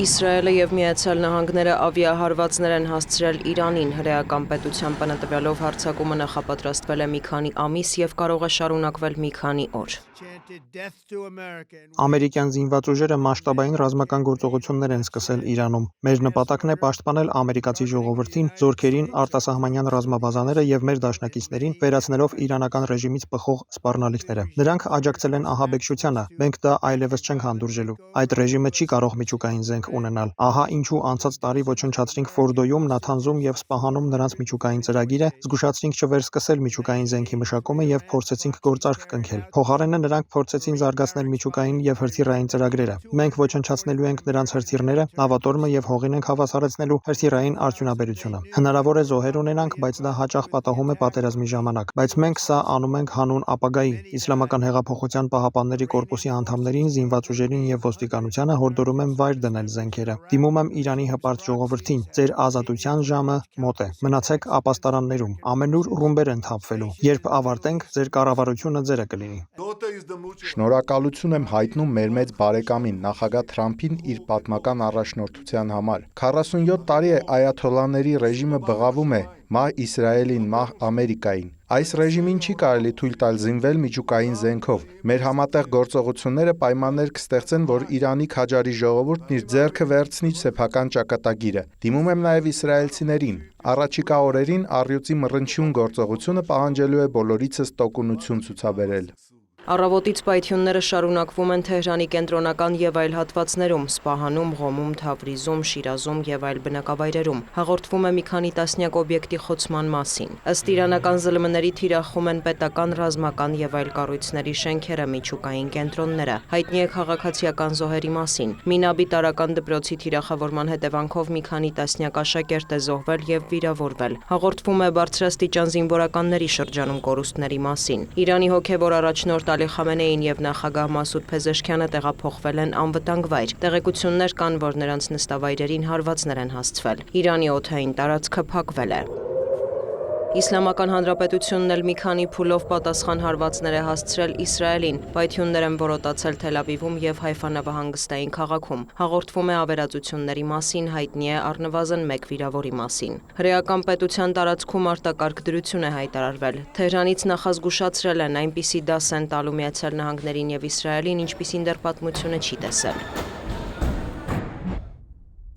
Իսրայելը եւ Միացյալ Նահանգները ավիահարվածներ են հասցրել Իրանին, հրեական պետության բնատվյալով հարձակումը նախապատրաստվել է մի քանի ամիս եւ կարող է շարունակվել մի քանի օր։ Ամերիկյան զինված ուժերը մասշտաբային ռազմական գործողություններ են սկսել Իրանում։ Մեր նպատակն է պաշտպանել ամերիկացի ժողովրդին, զորքերին, արտասահմանյան ռազմաբազաները եւ մեր դաշնակիցներին, վերացնելով իրանական ռեժիմից բխող սպառնալիքները։ Նրանք աջակցել են ահաբեկչությանը, մենք դա այլևս չենք հանդուրժելու։ Այդ ռեժիմը չի կարող միջուկային զենք ունենալ։ Ահա ինչու անցած տարի ոչնչացրինք Ֆորդոյում, Նաթանզում եւ Սպահանում նրանց միջուկային ծրագիրը, զգուշացրինք չվերսկսել միջուկային զենքի մշակումը եւ փորձեցինք գործարք կնքել։ Փոխարենը նրանք փորձեցին զարգացնել միջուկային եւ հրթիռային ծրագրերը։ Մենք ոչնչացնելու ենք նրանց հրթիռները, նավատորմը եւ հողին ենք հավասարեցնելու հրթիռային արդյունաբերությունը։ Հնարավոր է զոհեր ունենանք, բայց դա հաճախ պատահում է պատերազմի ժամանակ։ Բայց մենք սա անում ենք հանուն ապագայի։ Իսլամական հեղափոխության պահապանների կորպուսի անդամներին, զինված ուժերին եւ ոստիկանությանը հորդորում եմ վայր դնել զենքերը։ Դիմում եմ Իրանի հպարտ ժողովրդին, ձեր ազատության ժամը մոտ է։ Մնացեք ապաստարաններում, ամենուր ռումբեր են թափվելու։ Երբ ավարտենք, ձեր կառավարությունը ձերը կլինի։ Շնորհակալություն եմ հայտնում մեր մեծ բարեկամին, նախագահ Թրամփին իր պատմական առաջնորդության համար։ 47 տարի է այաթոլլաների ռեժիմը բղավում է մահ Իսրայելին, մահ Ամերիկային։ Այս ռեժիմին չի կարելի թույլ տալ զինվել միջուկային զենքով։ Մեր համատեղ գործողությունները պայմաններ կստեղծեն, որ Իրանի քաջարի ժողովուրդն իր ձեռքը վերցնի սեփական ճակատագիրը։ Դիմում եմ նաև իսրայելցիներին։ Առաջիկա օրերին առյուծի մռնչյուն գործողությունը պահանջելու է բոլորիցս տոկունություն ցուցաբերել։ Առավոտից պայթյունները շարունակվում են Թեհրանի կենտրոնական եւ այլ հատվածներում, Սպահանում, Ղոմում, Թավրիզում, Շիրազում եւ այլ բնակավայրերում։ Հաղորդվում է մի քանի տասնյակ օբյեկտի խոցման մասին։ Ըստ իրանական ԶԼՄ-ների թիրախում են պետական, ռազմական եւ այլ կառույցների շենքերը, միջուկային կենտրոնները։ Հայտնի է քաղաքացիական զոհերի մասին։ Մինաբի տարական դպրոցի թիրախավորման հետևանքով մի քանի տասնյակ աշակերտ է զոհվել եւ վիրավորվել։ Հաղորդվում է բարձրաստիճան զինվորականների շրջանում կորուստների մասին։ Իրանի հոգեվոր առաջնորդ Ալի Խամենեին եւ նախագահ Մասուդ Փեզեշքյանը տեղափոխվել են անվտանգ վայր։ Տեղեկություններ կան, որ նրանց նստավայրերին հարվածներ են հասցվել։ Իրանի օդային տարածքը փակվել է։ Իսլամական Հանրապետությունն էլ մի քանի փուլով պատասխան հարվածներ է հասցրել Իսրայելին։ Պայթյուններ են որոտացել Թել Ավիվում եւ Հայֆա նավահանգստային քաղաքում։ Հաղորդվում է ավերածությունների մասին, հայտնի է առնվազն 1 վիրավորի մասին։ Հրեական պետության տարածքում արտակարգ դրություն է հայտարարվել։ Թեհրանից նախազգուշացրել են այնպիսի դաս են տալու Միացյալ Նահանգներին եւ Իսրայելին, ինչպիսին դեռ պատմությունը չի տեսել։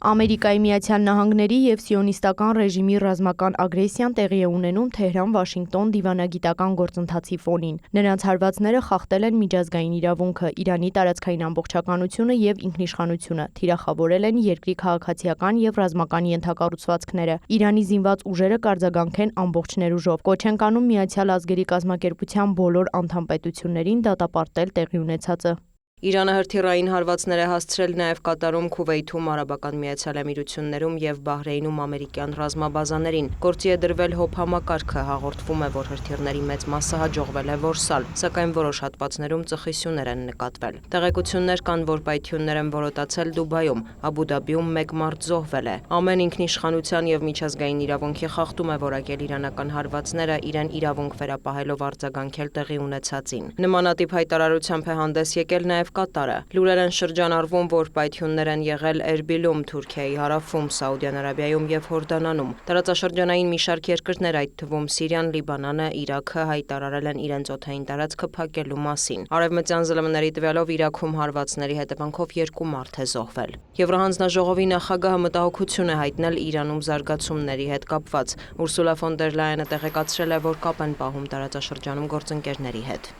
Ամերիկայի Միացյալ Նահանգների եւ սիոնիստական ռեժիմի ռազմական ագրեսիան տեղի է ունենում Թեհրան-Վաշինգտոն դիվանագիտական գործընթացի ֆոնին։ Նրանց հարվածները խախտել են միջազգային իրավունքը, Իրանի տարածքային ամբողջականությունը եւ ինքնիշխանությունը, թիրախավորել են երկրի քաղաքացիական եւ ռազմական ենթակառուցվածքները։ Իրանի զինված ուժերը կարձագանքեն ամբողջ ներուժով։ Կոչ են կանում Միացյալ ազգերի կազմակերպության բոլոր անդամ պետություններին դատապարտել տեղի ունեցածը։ Իրանը հրթիռային հարվածներ է հասցրել նաև Կատարում, Քուվեյթում, Արաբական Միացյալ Էմիրություններում եւ Բահրեյնում ամերիկյան ռազմաբազաներին։ Գործի է դրվել հոբ համակարգը, հաղորդվում է, որ հրթիռների մեծ մասը հաջողվել է որսալ, սակայն որոշ հատվածներում ծխիսյուններ են նկատվել։ Տեղեկություններ կան, որ պայթյուններ են որոտացել Դուբայում, Աբու Դաբիում 1 մարդ զոհվել է։ Ամեն ինքնիշխանության եւ միջազգային իրավունքի խախտում է որակել իրանական հարվածները, իրեն իրավունք վերապահելով արձագանքել տեղի ունեցածին։ Նմանատիպ հայտարարությամբ է հանդես եկել նաև Կատարը։ Լուրեր են շրջանառվում, որ պայթյուններ են եղել Էրբիլում, Թուրքիայի հարավում, Սաուդյան Արաբիայում եւ Հորդանանում։ Տարածաշրջանային մի շարք երկրներ, այդ թվում Սիրիան, Լիբանանը, Իրաքը հայտարարել են իրենց օդային տարածքը փակելու մասին։ Արևմտյան ԶԼՄ-ների տվյալով Իրաքում հարվածների հետևանքով 2 մարդ է զոհվել։ Եվրահանձնաժողովի նախագահը մտահոգություն է հայտնել Իրանում զարգացումների հետ կապված։ Ուրսուլա ֆոն դեր Լայենը տեղեկացրել է, որ կապ են պահում տարածաշրջանում գործընկերների հետ։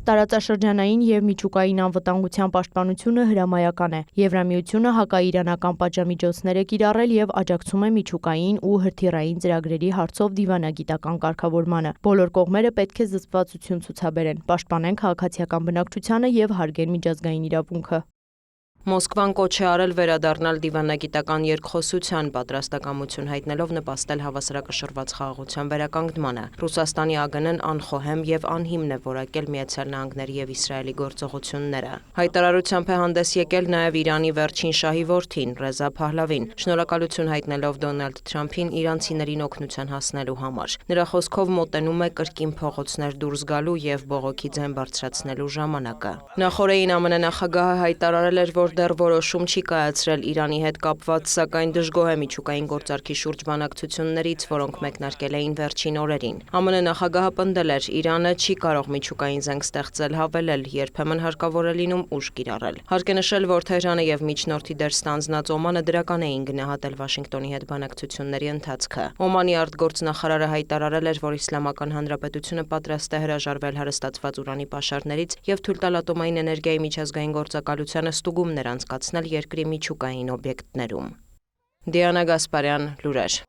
Տարածաշրջանային եւ միջուկային անվտանգության պաշտպանությունը հրամայական է։ Եվրամիությունը հակաիրանական պատժամիջոցներ է կիրառել եւ աջակցում է միջուկային ու հրթիռային ծրագրերի հարցով դիվանագիտական կարգավորմանը։ Բոլոր կողմերը պետք է զսպվածություն ցուցաբերեն, պաշտպանեն քաղաքացիական բնակչությանը եւ հարգեն միջազգային իրավունքը։ Մոսկվան կոչ է արել վերադառնալ դիվանագիտական երկխոսության, պատրաստակամություն հայտնելով նպաստել հավասարակշռված խաղաղության վերականգնմանը։ Ռուսաստանի ԱԳՆ-ն անխոհեմ եւ անհիմն է որակել Միացյալ Նահանգների եւ Իսրայելի գործողությունները։ Հայտարարությամբ է հանդես եկել նաեւ Իրանի վերջին շահի որդին Ռեզա Փահլավին, շնորհակալություն հայտնելով Դոնալդ Թրամփին իրանցիներին օգնության հասնելու համար։ Նրա խոսքով մոտենում է կրկին փողոցներ դուրս գալու եւ բողոքի ձայն բարձրացնելու ժամանակը։ Նախորդին ԱՄՆ նախագահը հայտարարել էր, որ որ դեռ որոշում չի կայացրել Իրանի հետ կապված, սակայն դժգոհ է միջուկային գործարքի շուրջ բանակցություններից, որոնք մեկնարկել էին վերջին օրերին։ ԱՄՆ նախագահը պնդել էր, Իրանը չի կարող միջուկային զենք ստեղծել, հավելել, երբեմն հարկավոր է լինում ուժ կիրառել։ Հարկ է նշել, որ Թեհրանը եւ միջնորդի դեր ստանձնած Օմանը դրական էին գնահատել Վաշինգտոնի հետ բանակցությունների ընթացքը։ Օմանի արտգործնախարարը հայտարարել էր, որ Իսլամական Հանրապետությունը պատրաստ է հրաժարվել հարստացված ուրանի պաշարներից եւ թույլ տալ ատոմային էներգիայի միջազգային գործակալությանը ստուգումներ անցկացնել երկրի միջուկային օբյեկտներում։ Դիանա Գասպարյան, լուրեր։